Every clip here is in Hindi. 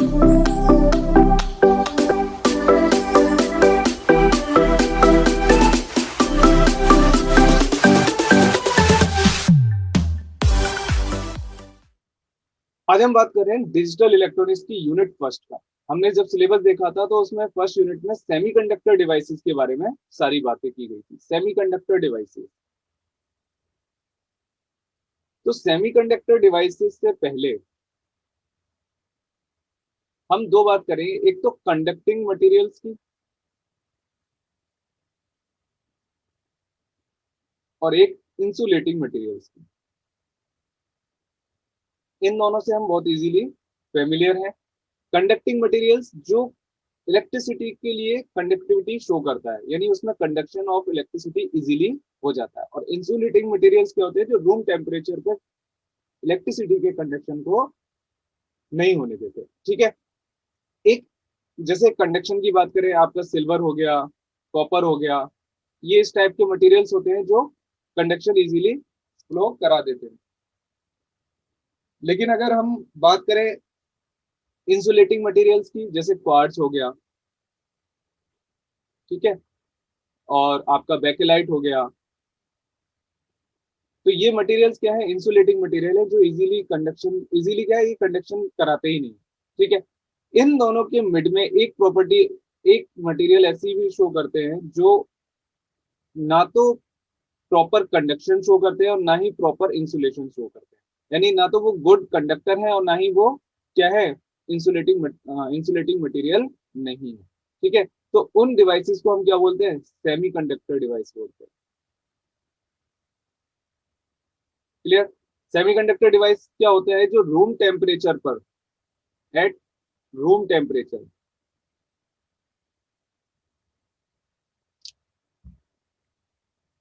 आज हम बात कर रहे हैं डिजिटल इलेक्ट्रॉनिक्स की यूनिट फर्स्ट का। हमने जब सिलेबस देखा था तो उसमें फर्स्ट यूनिट में सेमीकंडक्टर डिवाइसेस के बारे में सारी बातें की गई थी। सेमीकंडक्टर डिवाइसेस, तो सेमीकंडक्टर डिवाइसेस से पहले हम दो बात करेंगे, एक तो कंडक्टिंग मटेरियल्स की और एक इंसुलेटिंग मटेरियल्स की। इन दोनों से हम बहुत इजीली फेमिलियर हैं। कंडक्टिंग मटेरियल्स जो इलेक्ट्रिसिटी के लिए कंडक्टिविटी शो करता है, यानी उसमें कंडक्शन ऑफ इलेक्ट्रिसिटी इजीली हो जाता है। और इंसुलेटिंग मटेरियल्स क्या होते हैं, जो रूम टेम्परेचर पर इलेक्ट्रिसिटी के कंडक्शन को नहीं होने देते। ठीक है, एक जैसे कंडक्शन की बात करें, आपका सिल्वर हो गया, कॉपर हो गया, ये इस टाइप के मटेरियल्स होते हैं जो कंडक्शन इजीली फ्लो करा देते हैं। लेकिन अगर हम बात करें इंसुलेटिंग मटेरियल्स की, जैसे क्वार्ट्ज हो गया, ठीक है, और आपका बेकेलाइट हो गया, तो ये मटेरियल्स क्या है, इंसुलेटिंग मटेरियल है, जो इजीली क्या है, ये कंडक्शन कराते ही नहीं। ठीक है, इन दोनों के मिड में एक प्रॉपर्टी, एक मटेरियल ऐसी भी शो करते हैं जो ना तो प्रॉपर कंडक्शन शो करते हैं और ना ही प्रॉपर इंसुलेशन शो करते हैं। यानी ना तो वो गुड कंडक्टर है और ना ही वो क्या है, इंसुलेटिंग मटेरियल नहीं है। ठीक है, तो उन डिवाइसेस को हम क्या बोलते हैं, सेमी कंडक्टर डिवाइस बोलते हैं। क्लियर। सेमीकंडक्टर डिवाइस क्या होता है, जो रूम टेम्परेचर पर, at room temperature,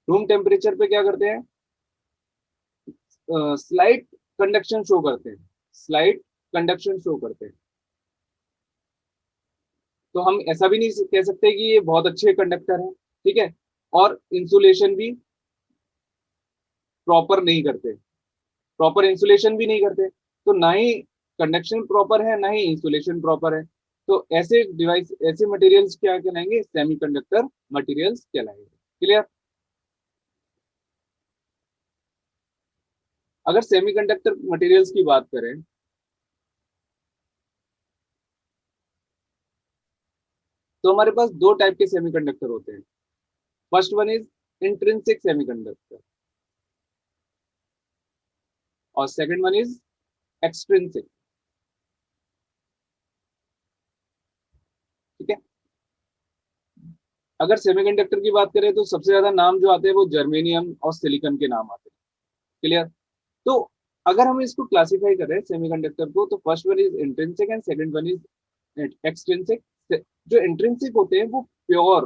room temperature पे क्या करते हैं, स्लाइट कंडक्शन शो करते हैं, स्लाइट कंडक्शन शो करते हैं। तो हम ऐसा भी नहीं कह सकते कि ये बहुत अच्छे कंडक्टर हैं। ठीक है, और इंसुलेशन भी प्रॉपर नहीं करते, प्रॉपर इंसुलेशन भी नहीं करते, तो ना ही कंडक्शन प्रॉपर है ना ही इंसुलेशन प्रॉपर है। तो ऐसे डिवाइस, ऐसे मटेरियल्स क्या कहलाएंगे, सेमीकंडक्टर मटेरियल्स कहलाएंगे। क्लियर। अगर सेमीकंडक्टर मटेरियल्स की बात करें तो हमारे पास दो टाइप के सेमीकंडक्टर होते हैं। First one is intrinsic semiconductor और सेकंड वन इज एक्सट्रिंसिक। ठीक है, अगर सेमीकंडक्टर की बात करें तो सबसे ज्यादा नाम जो आते हैं वो जर्मेनियम और सिलिकॉन के नाम आते हैं। क्लियर। तो अगर हम इसको क्लासिफाई करें सेमीकंडक्टर को, तो first one is intrinsic and second one is extrinsic. जो इंट्रिंसिक होते हैं वो प्योर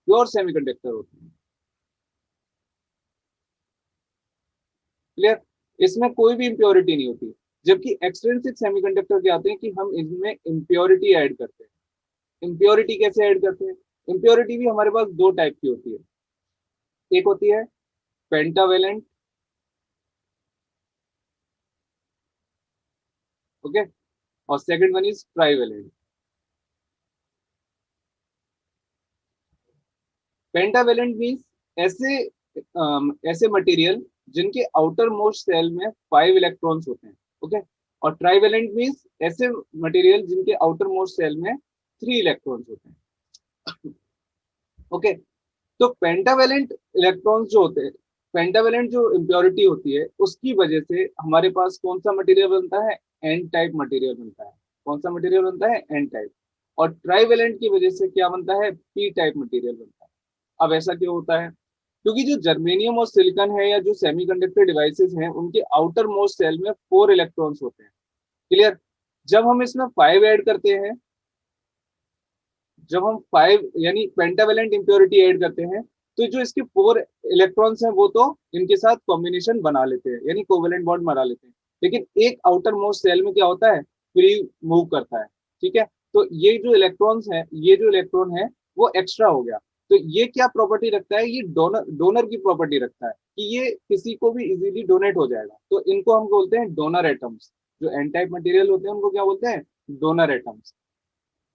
प्योर सेमीकंडक्टर होते हैं। क्लियर, इसमें कोई भी इम्प्योरिटी नहीं होती। जबकि एक्सट्रिंसिक सेमीकंडक्टर क्या आते हैं कि हम इनमें इम्प्योरिटी ऐड करते हैं। इम्प्योरिटी कैसे ऐड करते हैं, इम्प्योरिटी भी हमारे पास दो टाइप की होती है। एक होती है पेंटावेलेंट, ओके, और second one is trivalent. Pentavalent means ऐसे ऐसे मटेरियल जिनके आउटर मोस्ट सेल में 5 इलेक्ट्रॉन्स होते हैं, ओके। और ट्राइवेलेंट मींस ऐसे मटेरियल जिनके आउटर मोस्ट सेल में 3 इलेक्ट्रॉन्स होते हैं, ओके। तो पेंटावेलेंट इलेक्ट्रॉन्स जो होते हैं, पेंटावेलेंट जो इम्प्योरिटी होती है, उसकी वजह से हमारे पास कौन सा मटेरियल बनता है, एन टाइप मटेरियल बनता है। कौन सा मटेरियल बनता है, एन टाइप। और ट्राइवेलेंट की वजह से क्या बनता है, पी टाइप मटेरियल बनता है। अब ऐसा क्यों होता है, क्योंकि जो जर्मेनियम और सिलिकॉन है या जो सेमीकंडक्टर डिवाइसेस हैं, उनके आउटर मोस्ट सेल में 4 इलेक्ट्रॉन्स होते हैं। क्लियर। जब हम इसमें 5 ऐड करते हैं, जब हम 5 यानी पेंटावेलेंट इंप्योरिटी ऐड करते हैं, तो जो इसके 4 इलेक्ट्रॉन्स हैं वो तो इनके साथ कॉम्बिनेशन बना लेते हैं, यानी कोवेलेंट बॉन्ड बना लेते हैं। लेकिन एक आउटर मोस्ट सेल में क्या होता है, फ्री मूव करता है। ठीक है, तो ये जो इलेक्ट्रॉन्स हैं, ये जो इलेक्ट्रॉन है वो एक्स्ट्रा हो गया। तो ये क्या प्रॉपर्टी रखता है, ये डोनर डोनर की प्रॉपर्टी रखता है कि ये किसी को भी इजीली डोनेट हो जाएगा। तो इनको हम बोलते हैं डोनर एटम्स। जो एन टाइप मटेरियल होते हैं उनको क्या बोलते हैं, डोनर एटम्स।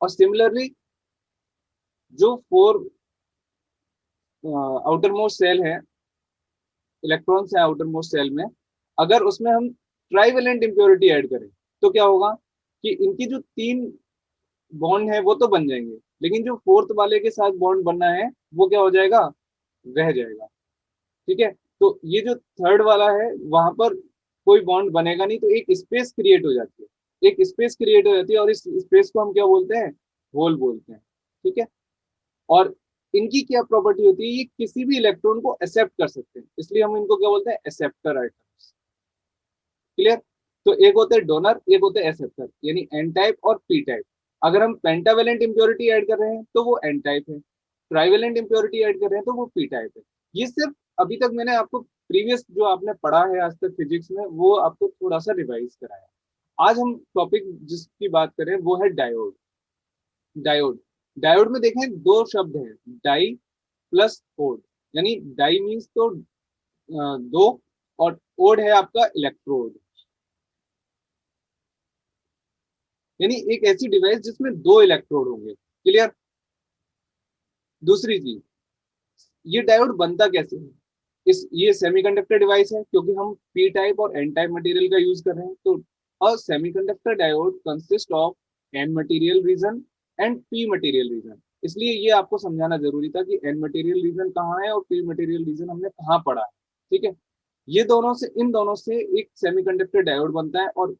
और सिमिलरली जो फोर आउटर मोस्ट सेल है, इलेक्ट्रॉन्स है आउटर मोस्ट सेल में, अगर उसमें हम ट्राइवेलेंट इम्प्योरिटी ऐड करें तो क्या होगा कि इनकी जो तीन बॉन्ड है वो तो बन जाएंगे, लेकिन जो फोर्थ वाले के साथ बॉन्ड बनना है वो क्या हो जाएगा, रह जाएगा। ठीक है, तो ये जो थर्ड वाला है वहां पर कोई बॉन्ड बनेगा नहीं, तो एक स्पेस क्रिएट हो जाती है, एक स्पेस क्रिएट हो जाती है, और इस स्पेस को हम क्या बोलते हैं, होल बोलते हैं। ठीक है, और इनकी क्या प्रॉपर्टी होती है, ये किसी भी इलेक्ट्रॉन को एक्सेप्ट कर सकते हैं, इसलिए हम इनको क्या बोलते हैं, एक्सेप्टर आइटम्स। क्लियर। तो एक होते हैं डोनर, एक होते हैं एक्सेप्टर, यानी एन टाइप और पी टाइप। अगर हम पेंटावेलेंट इम्प्योरिटी ऐड कर रहे हैं तो वो एन टाइप है, ट्राइवेलेंट इम्प्योरिटी ऐड कर रहे हैं तो वो पी टाइप है। ये सिर्फ अभी तक मैंने आपको प्रीवियस जो आपने पढ़ा है आज तक फिजिक्स में वो आपको थोड़ा सा रिवाइज कराया। आज हम टॉपिक जिसकी बात करें वो है डायोड। डायोड, डायोड में देखें दो शब्द हैं, डाई प्लस ओड। यानी डाई मीन्स तो दो, और ओड है आपका इलेक्ट्रोड, यानी एक ऐसी डिवाइस जिसमें दो इलेक्ट्रोड होंगे। क्लियर। दूसरी चीज, ये डायोड बनता कैसे है, इस ये सेमीकंडक्टर डिवाइस है क्योंकि हम पी टाइप और एन टाइप मटेरियल का यूज कर रहे हैं, तो a semiconductor diode consist of N material region and P material region. इसलिए ये आपको समझाना जरूरी था कि एन मटेरियल रीजन कहाँ है और पी मटेरियल रीजन हमने कहाँ पढ़ा है। ठीक है, ये दोनों से, इन दोनों से एक सेमीकंडक्टर डायोड बनता है, और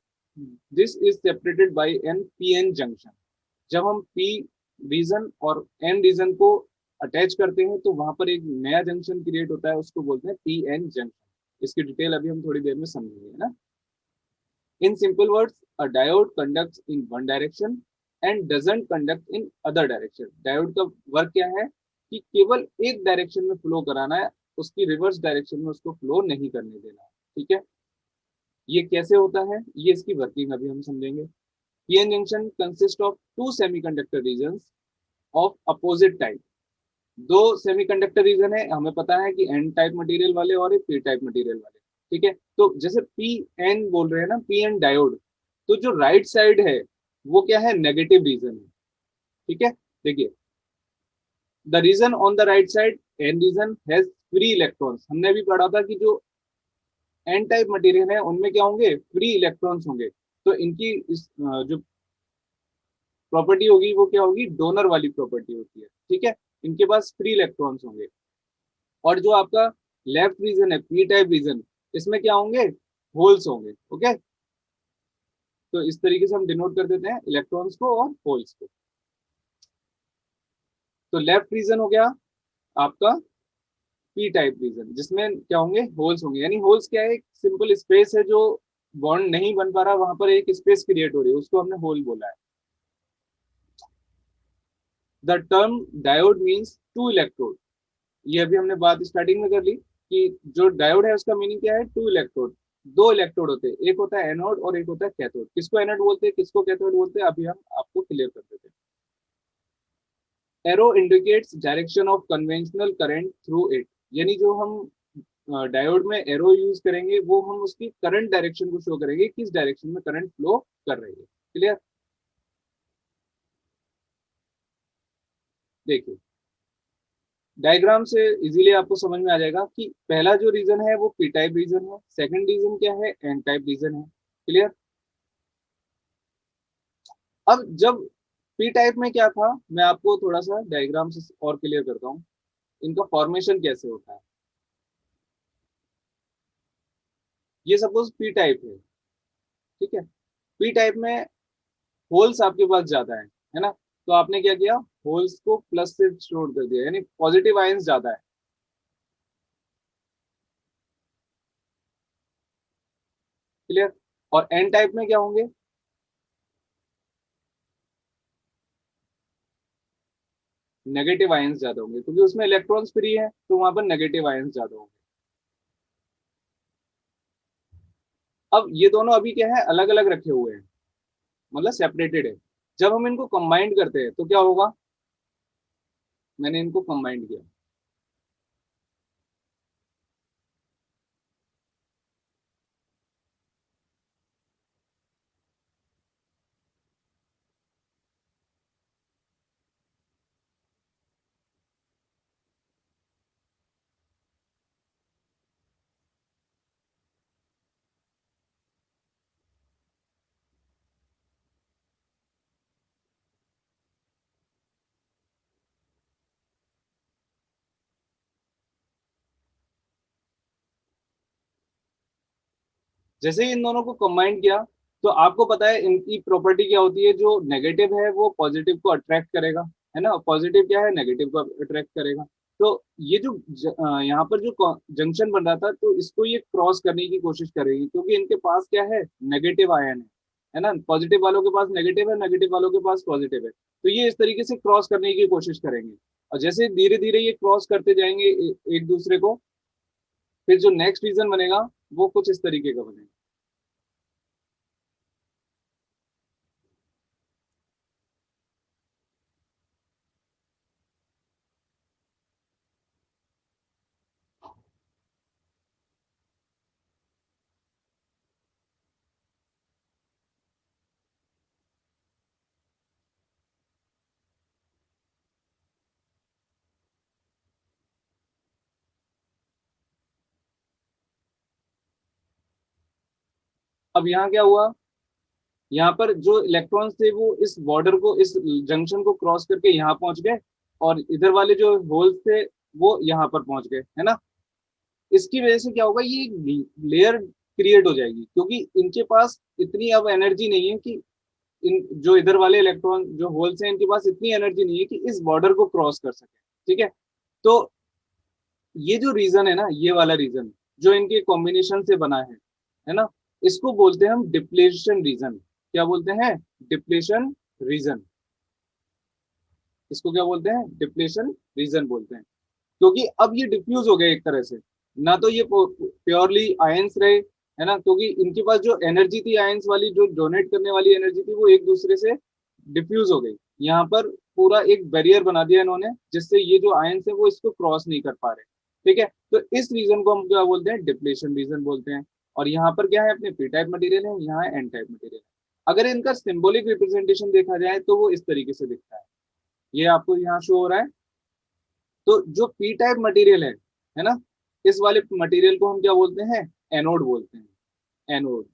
this is separated by N P N junction. जब हम पी रीजन और एन रीजन को अटैच करते हैं तो वहां पर एक नया जंक्शन क्रिएट होता है, उसको बोलते हैं पी एन जंक्शन। इसकी डिटेल अभी हम थोड़ी देर में समझेंगे ना। In simple words, a diode conducts in one direction and doesn't conduct in other direction. Diode का वर्क क्या है कि केवल एक डायरेक्शन में फ्लो कराना है, उसकी रिवर्स डायरेक्शन में उसको फ्लो नहीं करने देना है। ठीक है, ये कैसे होता है, ये इसकी वर्किंग अभी हम समझेंगे। PN junction consist of two semiconductor regions of opposite type. दो सेमीकंडक्टर रीजन है, हमें पता है कि एन टाइप मटेरियल वाले और एक पी टाइप मटेरियल वाले। ठीक है, तो जैसे पी एन बोल रहे हैं ना, पी एन डायोड, तो जो राइट साइड है वो क्या है, नेगेटिव रीजन है। ठीक है, देखिए, the region on the right side, N region has free electrons. हमने भी पढ़ा था कि जो एन टाइप मटेरियल है उनमें क्या होंगे, फ्री इलेक्ट्रॉन्स होंगे। तो इनकी इस जो प्रॉपर्टी होगी वो क्या होगी, डोनर वाली प्रॉपर्टी होती है। ठीक है, इनके पास फ्री इलेक्ट्रॉन्स होंगे। और जो आपका लेफ्ट रीजन है, पी टाइप रीजन, इसमें क्या होंगे, होल्स होंगे। ओके, तो इस तरीके से हम डिनोट कर देते हैं इलेक्ट्रॉन्स को और होल्स को। तो लेफ्ट रीजन हो गया आपका पी टाइप रीजन, जिसमें क्या होंगे, होल्स होंगे। यानी होल्स क्या है, एक सिंपल स्पेस है जो बॉन्ड नहीं बन पा रहा, वहां पर एक स्पेस क्रिएट हो रही है, उसको हमने होल बोला है। The term diode means two electrode, ये अभी हमने बात स्टार्टिंग में कर ली कि जो डायोड है उसका मीनिंग क्या है, टू इलेक्ट्रोड। दो इलेक्ट्रोड होते हैं, एक होता है एनोड और एक होता है कैथोड। किसको एनोड बोलते हैं, किसको कैथोड बोलते हैं, अभी हम आपको क्लियर कर देते हैं। Arrow indicates direction of conventional current through it. यानी जो हम डायोड में एरो यूज करेंगे वो हम उसकी करंट डायरेक्शन को शो करेंगे, किस डायरेक्शन में करंट फ्लो कर रही है। क्लियर। देखिए, डायग्राम से इजीली आपको समझ में आ जाएगा कि पहला जो रीजन है वो पी टाइप रीजन है, सेकंड रीजन क्या है, एन टाइप रीजन है। क्लियर। अब जब पी टाइप में क्या था, मैं आपको थोड़ा सा डायग्राम से और क्लियर करता हूँ, इनका फॉर्मेशन कैसे होता है। ये सपोज पी टाइप ठीक है, पी टाइप में होल्स आपके पास ज्यादा है ना, तो आपने क्या किया, होल्स को प्लस से छोड़ कर दिया, यानी पॉजिटिव आयंस ज्यादा है। क्लियर। और एन टाइप में क्या होंगे, नेगेटिव आयंस ज्यादा होंगे, क्योंकि उसमें इलेक्ट्रॉन्स फ्री है तो वहां पर नेगेटिव आयंस ज्यादा होंगे। अब ये दोनों अभी क्या है, अलग अलग रखे हुए हैं, मतलब सेपरेटेड है। जब हम इनको कंबाइंड करते हैं तो क्या होगा, मैंने इनको कंबाइंड किया, जैसे ही इन दोनों को कंबाइन किया तो आपको पता है इनकी प्रॉपर्टी क्या होती है, जो नेगेटिव है वो पॉजिटिव को अट्रैक्ट करेगा, है ना, पॉजिटिव क्या है, नेगेटिव को अट्रैक्ट करेगा। तो ये जो यहाँ पर जो जंक्शन बन रहा था, तो इसको ये क्रॉस करने की कोशिश करेगी, क्योंकि इनके पास क्या है, नेगेटिव आयन है ना, पॉजिटिव वालों के पास नेगेटिव है, नेगेटिव वालों के पास पॉजिटिव है, तो ये इस तरीके से क्रॉस करने की कोशिश करेंगे। और जैसे धीरे धीरे ये क्रॉस करते जाएंगे एक दूसरे को, फिर जो नेक्स्ट रीजन बनेगा वो कुछ इस तरीके का बनेगा। अब यहाँ क्या हुआ, यहाँ पर जो इलेक्ट्रॉन्स थे वो इस बॉर्डर को, इस जंक्शन को क्रॉस करके यहाँ पहुंच गए, और इधर वाले जो होल्स थे वो यहाँ पर पहुंच गए, है ना। इसकी वजह से क्या होगा, ये लेयर क्रिएट हो जाएगी, क्योंकि इनके पास इतनी अब एनर्जी नहीं है कि इन जो इधर वाले इलेक्ट्रॉन जो होल्स हैं, इनके पास इतनी एनर्जी नहीं है कि इस बॉर्डर को क्रॉस कर सके। ठीक है, तो ये जो रीजन है ना, ये वाला रीजन जो इनके कॉम्बिनेशन से बना है ना, इसको बोलते हैं हम डिप्लेशन रीजन। क्या बोलते हैं, डिप्लेशन रीजन। इसको क्या बोलते हैं, डिप्लेशन रीजन बोलते हैं, क्योंकि अब ये डिफ्यूज हो गए एक तरह से, ना तो ये प्योरली आयंस रहे, है ना, क्योंकि इनके पास जो एनर्जी थी आयंस वाली, जो डोनेट करने वाली एनर्जी थी, वो एक दूसरे से डिफ्यूज हो गई। यहाँ पर पूरा एक बैरियर बना दिया इन्होंने, जिससे ये जो आयंस है वो इसको क्रॉस नहीं कर पा रहे। ठीक है, तो इस रीजन को हम क्या बोलते हैं, डिप्लेशन रीजन बोलते हैं। और यहाँ पर क्या है, अपने पी टाइप मटेरियल है, यहाँ एन टाइप मटेरियल है। अगर इनका सिंबॉलिक रिप्रेजेंटेशन देखा जाए तो वो इस तरीके से दिखता है, ये आपको यहाँ शो हो रहा है। तो जो पी टाइप मटेरियल है ना, इस वाले मटेरियल को हम क्या बोलते हैं, एनोड बोलते हैं, एनोड।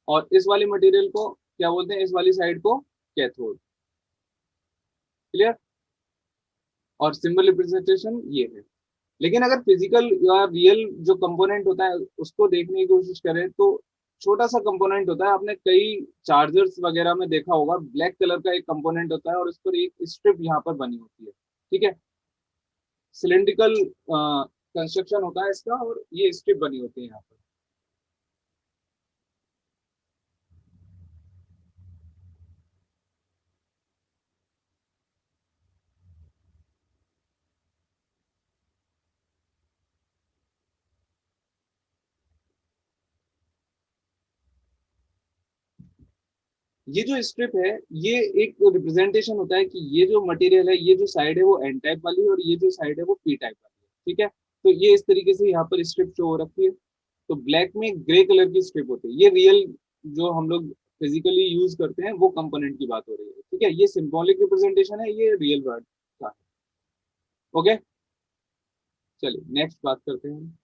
और इस वाले मटेरियल को क्या बोलते हैं, इस वाली साइड को कैथोड। क्लियर। और सिंबल रिप्रेजेंटेशन ये है। लेकिन अगर फिजिकल या रियल जो कंपोनेंट होता है उसको देखने की कोशिश करें, तो छोटा सा कंपोनेंट होता है, आपने कई चार्जर्स वगैरह में देखा होगा, ब्लैक कलर का एक कंपोनेंट होता है और उस पर एक स्ट्रिप यहाँ पर बनी होती है। ठीक है, सिलिंड्रिकल कंस्ट्रक्शन होता है इसका, और ये स्ट्रिप बनी होती है यहाँ पर। ये जो स्ट्रिप है, ये एक रिप्रेजेंटेशन होता है कि ये जो मटेरियल है, ये जो साइड है वो एन टाइप वाली है, और ये जो साइड है वो पी टाइप वाली है। ठीक है, तो ये इस तरीके से यहाँ पर स्ट्रिप शो हो रखी है। तो ब्लैक में ग्रे कलर की स्ट्रिप होती है, ये रियल जो हम लोग फिजिकली यूज करते हैं वो कंपोनेंट की बात हो रही है। ठीक है, ये सिंबॉलिक रिप्रेजेंटेशन है, ये रियल वर्ड का। ओके, चलिए नेक्स्ट बात करते हैं,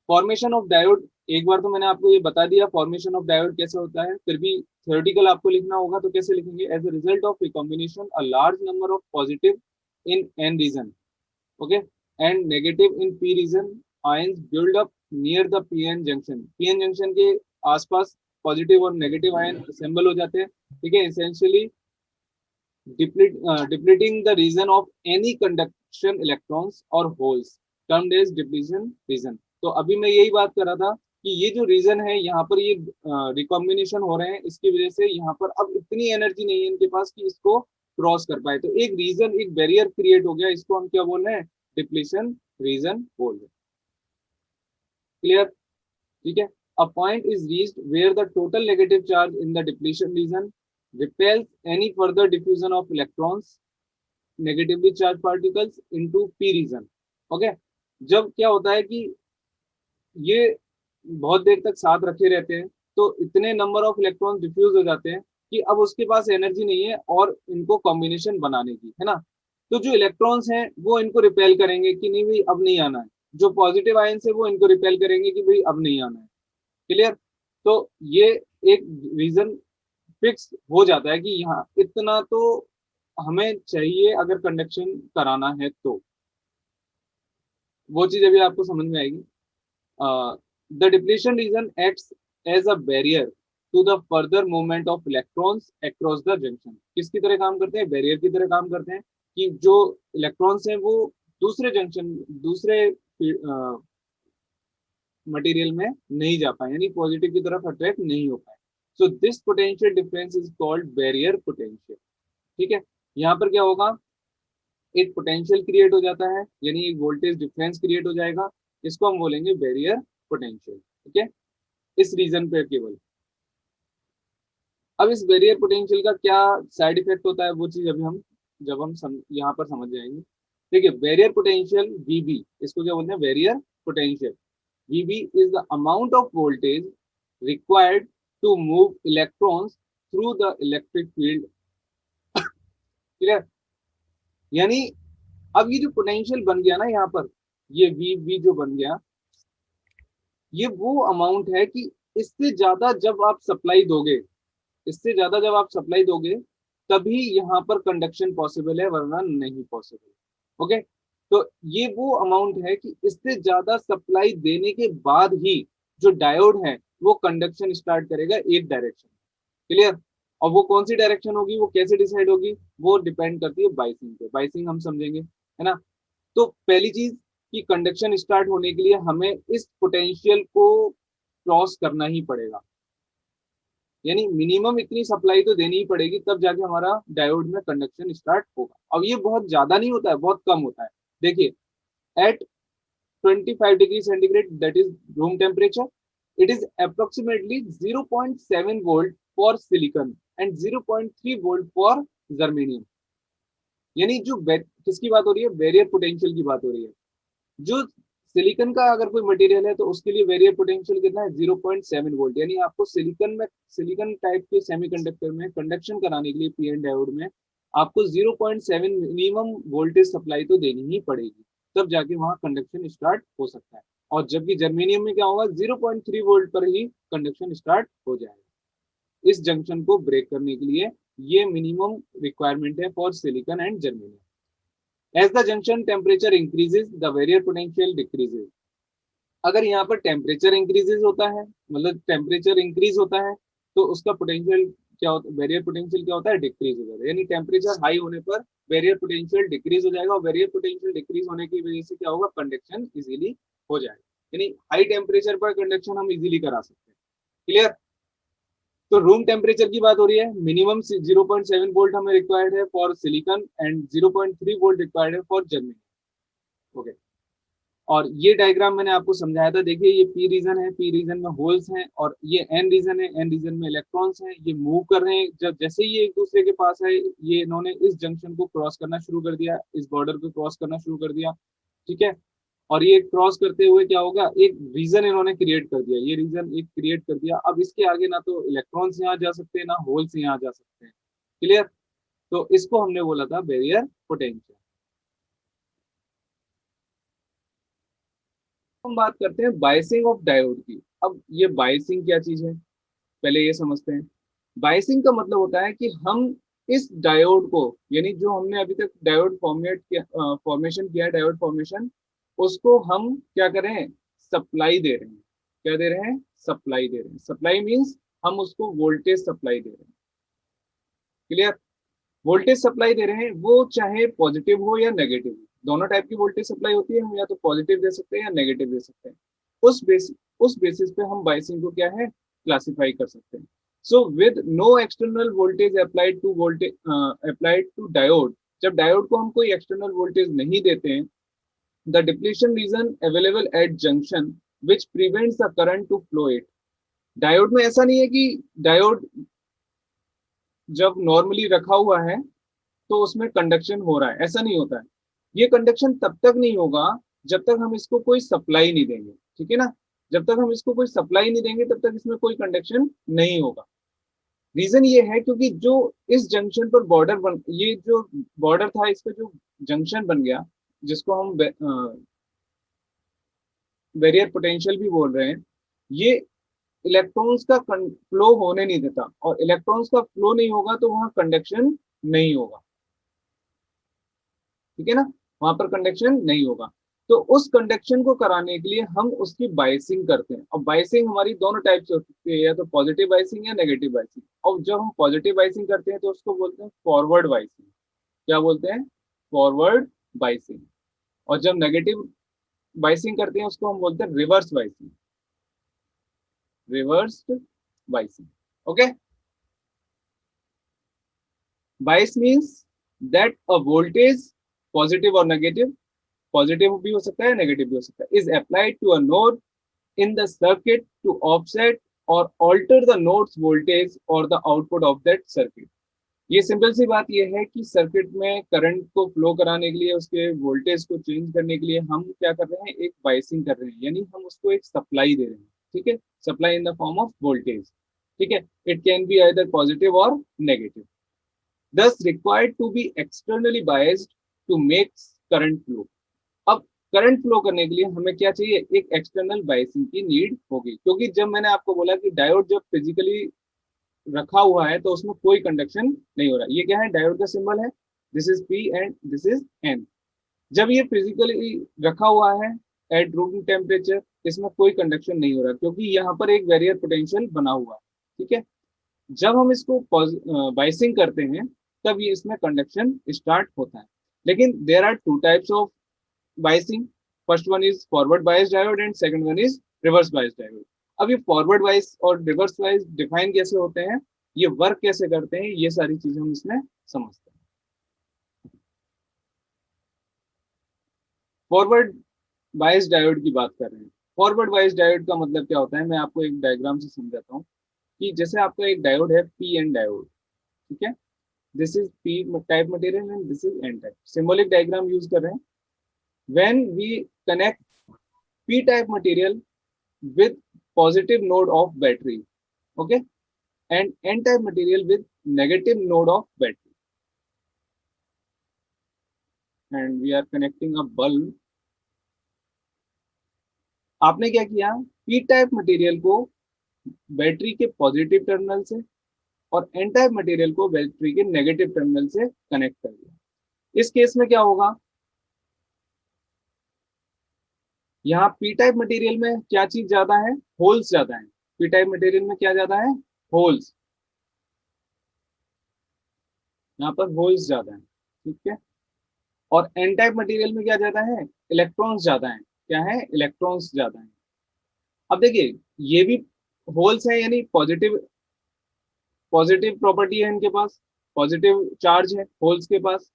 फॉर्मेशन ऑफ डायोड। एक बार तो मैंने आपको ये बता दिया फॉर्मेशन ऑफ डायोड कैसे होता है, फिर भी थ्योरेटिकल आपको लिखना होगा, तो कैसे लिखेंगे, as a result of recombination a large number of positive in n region, okay, and negative in p region, ions build up near the pn junction. Pn junction के आसपास पॉजिटिव और नेगेटिव आयन असेंबल हो जाते हैं। ठीक है, essentially depleting the region of any conduction electrons or holes termed as depletion region। तो अभी मैं यही बात कर रहा था कि ये जो रीजन है यहाँ पर ये रिकॉम्बिनेशन हो रहे हैं, इसकी वजह से यहाँ पर अब इतनी एनर्जी नहीं है इनके पास कि इसको क्रॉस कर पाए, तो एक रीजन, एक बैरियर क्रिएट हो गया, इसको हम क्या बोल रहे हैं, डिप्लीशन रीजन बोल रहे हैं। क्लियर। ठीक है, a point is reached where the total negative charge in the depletion region repels any further diffusion of electrons, negatively charge particles into P region. Okay, जब क्या होता है कि ये बहुत देर तक साथ रखे रहते हैं, तो इतने नंबर ऑफ इलेक्ट्रॉन डिफ्यूज हो जाते हैं कि अब उसके पास एनर्जी नहीं है और इनको कॉम्बिनेशन बनाने की, है ना। तो जो इलेक्ट्रॉन्स हैं वो इनको रिपेल करेंगे कि नहीं भाई अब नहीं आना है, जो पॉजिटिव आयंस है वो इनको रिपेल करेंगे कि भाई अब नहीं आना है। क्लियर। तो ये एक रीजन फिक्स हो जाता है कि यहाँ इतना तो हमें चाहिए अगर कंडक्शन कराना है, तो वो चीज अभी आपको समझ में आएगी। The depletion region acts as a barrier to the further movement of electrons across the junction. किसकी तरह काम करते हैं? बैरियर की तरह काम करते हैं कि जो इलेक्ट्रॉन्स हैं वो दूसरे जंक्शन, दूसरे मटेरियल में नहीं जा पाए, यानी पॉजिटिव की तरफ अट्रैक्ट नहीं हो पाए। So this potential difference is called barrier potential. ठीक है, यहाँ पर क्या होगा, एक पोटेंशियल क्रिएट हो जाता है, यानी एक वोल्टेज डिफरेंस क्रिएट हो जाएगा, इसको हम बोलेंगे बैरियर पोटेंशियल। ठीक है, इस रीजन पे केवल। अब इस बैरियर पोटेंशियल का क्या साइड इफेक्ट होता है, वो चीज अभी हम जब हम यहाँ पर समझ जाएंगे। ठीक है, बैरियर पोटेंशियल वीबी, इसको क्या बोलते हैं? Barrier potential. VB is the amount of voltage required to move electrons through the electric field. Clear? यानी अब ये जो पोटेंशियल बन गया ना यहाँ पर, ये वी जो बन गया, ये वो अमाउंट है कि इससे ज्यादा जब आप सप्लाई दोगे, इससे ज्यादा जब आप सप्लाई दोगे तभी यहाँ पर कंडक्शन पॉसिबल है, वरना नहीं पॉसिबल। ओके, तो ये वो अमाउंट है कि इससे ज्यादा सप्लाई देने के बाद ही जो डायोड है वो कंडक्शन स्टार्ट करेगा एक डायरेक्शन। क्लियर? और वो कौन सी डायरेक्शन होगी, वो कैसे डिसाइड होगी, वो डिपेंड करती है बाइसिंग पे। बाइसिंग हम समझेंगे, है ना। तो पहली चीज कि कंडक्शन स्टार्ट होने के लिए हमें इस पोटेंशियल को क्रॉस करना ही पड़ेगा, यानी मिनिमम इतनी सप्लाई तो देनी ही पड़ेगी, तब जाके हमारा डायोड में कंडक्शन स्टार्ट होगा। अब ये बहुत ज्यादा नहीं होता है, बहुत कम होता है। देखिए, at 25 degree centigrade, that is room temperature, it is approximately 0.7 volt for silicon and 0.3 volt for germanium. यानी जो किसकी बात हो रही है? बैरियर पोटेंशियल की बात हो रही है। जो सिलिकॉन का अगर कोई मटेरियल है तो उसके लिए बैरियर पोटेंशियल कितना है? 0.7 वोल्ट। यानी आपको सिलिकॉन टाइप के सेमीकंडक्टर में कंडक्शन कराने के लिए पीएन डायोड में आपको 0.7 मिनिमम वोल्टेज सप्लाई तो देनी ही पड़ेगी, तब जाके वहां कंडक्शन स्टार्ट हो सकता है। और जबकि जर्मेनियम में क्या होगा, 0.3 वोल्ट पर ही कंडक्शन स्टार्ट हो जाएगा। इस जंक्शन को ब्रेक करने के लिए ये मिनिमम रिक्वायरमेंट है for silicon and germanium. As the junction temperature increases, the barrier potential decreases. अगर यहाँ पर टेम्परेचर इंक्रीजेस होता है, मतलब टेम्परेचर इंक्रीज होता है, तो उसका पोटेंशियल क्या होता है? बैरियर पोटेंशियल क्या होता है? डिक्रीज हो जाएगा। यानी टेम्परेचर हाई होने पर बैरियर पोटेंशियल डिक्रीज हो जाएगा, और बैरियर पोटेंशियल डिक्रीज होने की वजह से क्या होगा? कंडक्शन इजीली हो जाएगा। यानी हाई टेम्परेचर पर कंडक्शन हम इजीली करा सकते हैं। क्लियर? तो रूम टेम्परेचर की बात हो रही है, मिनिमम 0.7 वोल्ट हमें रिक्वायर्ड है for silicon and 0.3 volt required है फॉर जर्मेनियम। ओके, और ये डायग्राम मैंने आपको समझाया था। देखिए, ये पी रीजन है, पी रीजन में होल्स हैं, और ये एन रीजन है, एन रीजन में इलेक्ट्रॉन्स हैं। ये मूव कर रहे हैं, जब जैसे ही ये एक दूसरे के पास है, ये इन्होंने इस जंक्शन को क्रॉस करना शुरू कर दिया, इस बॉर्डर को क्रॉस करना शुरू कर दिया। ठीक है, और ये क्रॉस करते हुए क्या होगा, एक रीजन इन्होंने क्रिएट कर दिया, ये रीजन एक क्रिएट कर दिया। अब इसके आगे ना तो इलेक्ट्रॉन्स यहाँ जा सकते हैं, ना होल्स यहाँ जा सकते हैं। क्लियर? तो इसको हमने बोला था बैरियर पोटेंशियल। हम बात करते हैं बायसिंग ऑफ डायोड की। अब ये बायसिंग क्या चीज है, पहले ये समझते हैं। बायसिंग का मतलब होता है कि हम इस डायोड को, यानी जो हमने अभी तक डायोड फॉर्मेशन किया है, डायोड फॉर्मेशन, उसको हम क्या करें? सप्लाई दे रहे हैं। क्या दे रहे हैं? सप्लाई दे रहे हैं। सप्लाई मीन्स हम उसको वोल्टेज सप्लाई दे रहे हैं। क्लियर? वोल्टेज सप्लाई दे रहे हैं, वो चाहे पॉजिटिव हो या नेगेटिव हो, दोनों टाइप की वोल्टेज सप्लाई होती है। हम या तो पॉजिटिव दे सकते हैं या नेगेटिव दे सकते हैं। उस बेसिस पे हम बायसिंग को क्या है? क्लासिफाई कर सकते हैं। So with no external voltage applied to diode, जब डायोड को हम कोई एक्सटर्नल वोल्टेज नहीं देते हैं, the depletion region available at junction which prevents the current to flow it. Diode में ऐसा नहीं है कि डायोड जब नॉर्मली रखा हुआ है तो उसमें कंडक्शन हो रहा है, ऐसा नहीं होता है। ये कंडक्शन तब तक नहीं होगा जब तक हम इसको कोई सप्लाई नहीं देंगे। ठीक है ना? जब तक हम इसको कोई सप्लाई नहीं देंगे तब तक इसमें कोई कंडक्शन नहीं होगा। रीजन ये है क्योंकि जो इस जंक्शन पर ये जो बॉर्डर था, इस पर जो जंक्शन बन गया, जिसको हम बैरियर पोटेंशियल भी बोल रहे हैं, ये इलेक्ट्रॉन्स का फ्लो होने नहीं देता, और इलेक्ट्रॉन्स का फ्लो नहीं होगा तो वहां कंडक्शन नहीं होगा। ठीक है ना? वहां पर कंडक्शन नहीं होगा। तो उस कंडक्शन को कराने के लिए हम उसकी बाइसिंग करते हैं। और बाइसिंग हमारी दोनों टाइप से होती है, या तो पॉजिटिव बाइसिंग या नेगेटिव बाइसिंग। और जब हम पॉजिटिव बाइसिंग करते हैं तो उसको बोलते हैं फॉरवर्ड बाइसिंग। क्या बोलते हैं? Forward biasing. और जब नेगेटिव बाइसिंग करते हैं उसको हम बोलते हैं reverse biasing. Reverse biasing. Okay. Bias means that a voltage, positive और नेगेटिव, पॉजिटिव भी हो सकता है नेगेटिव भी हो सकता है, is applied to a node in the circuit to offset or alter the node's voltage or the output of that circuit। ये सिंपल सी बात ये है कि सर्किट में करंट को फ्लो कराने के लिए, उसके वोल्टेज को चेंज करने के लिए हम क्या कर रहे हैं? एक बाइसिंग कर रहे हैं, यानी हम उसको एक सप्लाई दे रहे हैं। ठीक है, supply in the form of voltage. ठीक है, it can be either positive और negative, thus required to be externally biased to make current flow। अब करंट फ्लो करने के लिए हमें क्या चाहिए? एक एक्सटर्नल बाइसिंग की नीड होगी, क्योंकि जब मैंने आपको बोला कि डायोड जब फिजिकली रखा हुआ है तो उसमें कोई कंडक्शन नहीं हो रहा। ये क्या है? डायोड का सिंबल है, this is P and this is N. जब ये फिजिकली रखा हुआ है एट रूम टेम्परेचर, इसमें कोई कंडक्शन नहीं हो रहा, क्योंकि यहाँ पर एक बैरियर पोटेंशियल बना हुआ है। ठीक है, जब हम इसको बाइसिंग करते हैं तब ये इसमें कंडक्शन स्टार्ट होता है। लेकिन there are two types of biasing. First one is forward bias diode and second one is reverse bias diode. अब ये फॉरवर्ड बायस और रिवर्स बायस डिफाइन कैसे होते हैं, ये वर्क कैसे करते हैं, ये सारी चीजें हम इसमें समझते हैं। फॉरवर्ड बायस डायोड की बात कर रहे हैं। फॉरवर्ड बायस डायोड का मतलब क्या होता है, मैं आपको एक डायग्राम से समझाता हूँ। कि जैसे आपका एक डायोड है, पी एन डायोड। ठीक है, this is p type material and this is n type. Symbolic diagram use कर रहे हैं। When we connect p type material with positive node of battery, okay, and n type material with negative node of battery, and we are connecting a bulb। आपने क्या किया? p टाइप मटेरियल को बैटरी के पॉजिटिव टर्मिनल से और n टाइप मटेरियल को बैटरी के नेगेटिव टर्मिनल से कनेक्ट कर दिया। इस केस में क्या होगा? यहाँ p टाइप मटेरियल में क्या चीज ज्यादा है? होल्स ज्यादा है। p टाइप मटेरियल में क्या ज्यादा है? होल्स। यहाँ पर होल्स ज्यादा है। ठीक है, और एन टाइप मटेरियल में क्या ज्यादा है? इलेक्ट्रॉन्स ज्यादा है। क्या है? इलेक्ट्रॉन्स ज्यादा है। अब देखिए, ये भी होल्स है, यानी पॉजिटिव पॉजिटिव प्रॉपर्टी है इनके पास, पॉजिटिव चार्ज है होल्स के पास।